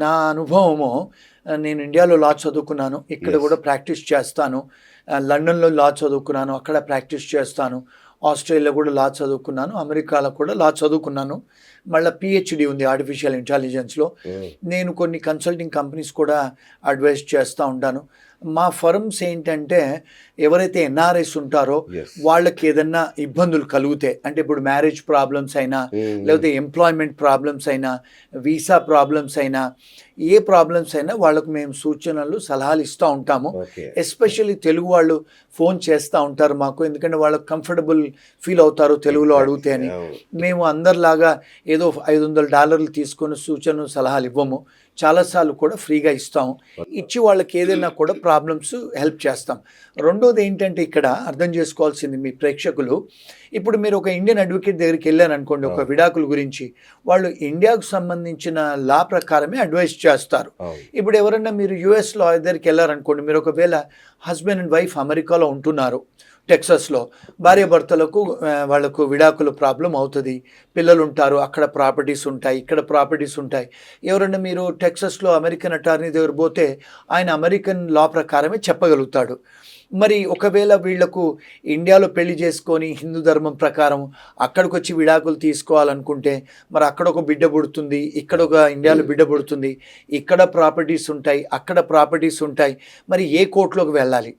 నా అనుభవము నేను ఇండియాలో లా చదువుకున్నాను. ఇక్కడ Yes. కూడా ప్రాక్టీస్ చేస్తాను. లండన్‌లో లా చదువుకున్నాను. అక్కడ ప్రాక్టీస్ చేస్తాను. ఆస్ట్రేలియాలో కూడా లా చదువుకున్నాను. అమెరికాలో కూడా లా చదువుకున్నాను. మళ్ళా పీహెచ్‌డీ ఉంది ఆర్టిఫిషియల్ ఇంటెలిజెన్స్‌లో. Mm. నేను కొన్ని కన్సల్టింగ్ కంపెనీస్ కూడా అడ్వైస్ చేస్తూ ఉంటాను. మా ఫర్మ్స్ ఏంటంటే ఎవరైతే ఎన్ఆర్ఐస్ ఉంటారో Yes. వాళ్ళకి ఏదన్నా ఇబ్బందులు కలిగితే, అంటే ఇప్పుడు మ్యారేజ్ ప్రాబ్లమ్స్ అయినా, లేకపోతే ఎంప్లాయ్మెంట్ ప్రాబ్లమ్స్ అయినా, వీసా ప్రాబ్లమ్స్ అయినా, ఏ ప్రాబ్లమ్స్ అయినా వాళ్ళకు మేము సూచనలు సలహాలు ఇస్తూ ఉంటాము. Okay. ఎస్పెషల్లీ తెలుగు వాళ్ళు ఫోన్ చేస్తూ ఉంటారు మాకు, ఎందుకంటే వాళ్ళకు కంఫర్టబుల్ ఫీల్ అవుతారు తెలుగులో Exactly. అడిగితే అని. అవును. మేము అందరిలాగా ఏదో $500 తీసుకొని సూచనలు సలహాలు ఇవ్వము. చాలాసార్లు కూడా ఫ్రీగా ఇస్తాము. ఇచ్చి వాళ్ళకి ఏదైనా కూడా ప్రాబ్లమ్స్ హెల్ప్ చేస్తాం. రెండోది ఏంటంటే ఇక్కడ అర్థం చేసుకోవాల్సింది మీ ప్రేక్షకులు, ఇప్పుడు మీరు ఒక ఇండియన్ అడ్వకేట్ దగ్గరికి వెళ్ళారనుకోండి ఒక విడాకుల గురించి, వాళ్ళు ఇండియాకు సంబంధించిన లా ప్రకారమే అడ్వైస్ చేస్తారు. అవును. ఇప్పుడు ఎవరన్నా మీరు యుఎస్ లా దగ్గరికి వెళ్ళారనుకోండి, మీరు ఒకవేళ హస్బెండ్ అండ్ వైఫ్ అమెరికాలో ఉంటున్నారు, టెక్సస్లో, భార్యాభర్తలకు వాళ్ళకు విడాకుల ప్రాబ్లం అవుతుంది. పిల్లలు ఉంటారు, అక్కడ ప్రాపర్టీస్ ఉంటాయి, ఇక్కడ ప్రాపర్టీస్ ఉంటాయి. ఎవరన్నా మీరు టెక్సస్లో అమెరికన్ అటార్నీ దగ్గర పోతే ఆయన అమెరికన్ లా ప్రకారమే చెప్పగలుగుతాడు. మరి ఒకవేళ వీళ్లకు ఇండియాలో పెళ్లి చేసుకొని హిందూ ధర్మం ప్రకారం అక్కడికి వచ్చి విడాకులు తీసుకోవాలనుకుంటే, మరి అక్కడ ఒక బిడ్డ పుడుతుంది, ఇక్కడ ఒక ఇండియాలో బిడ్డ పుడుతుంది, ఇక్కడ ప్రాపర్టీస్ ఉంటాయి, అక్కడ ప్రాపర్టీస్ ఉంటాయి. మరి ఏ కోర్టులోకి వెళ్ళాలి,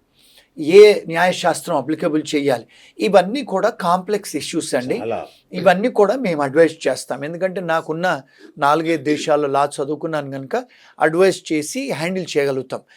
ఏ న్యాయశాస్త్రం అప్లికబుల్ చేయాలి, ఇవన్నీ కూడా కాంప్లెక్స్ ఇష్యూస్ అండి. చాలా. ఇవన్నీ కూడా మేము అడ్వైస్ చేస్తాం. ఎందుకంటే నాకున్న 4-5 దేశాల్లో లా చదువుకున్నాను కనుక అడ్వైస్ చేసి హ్యాండిల్ చేయగలుగుతాం.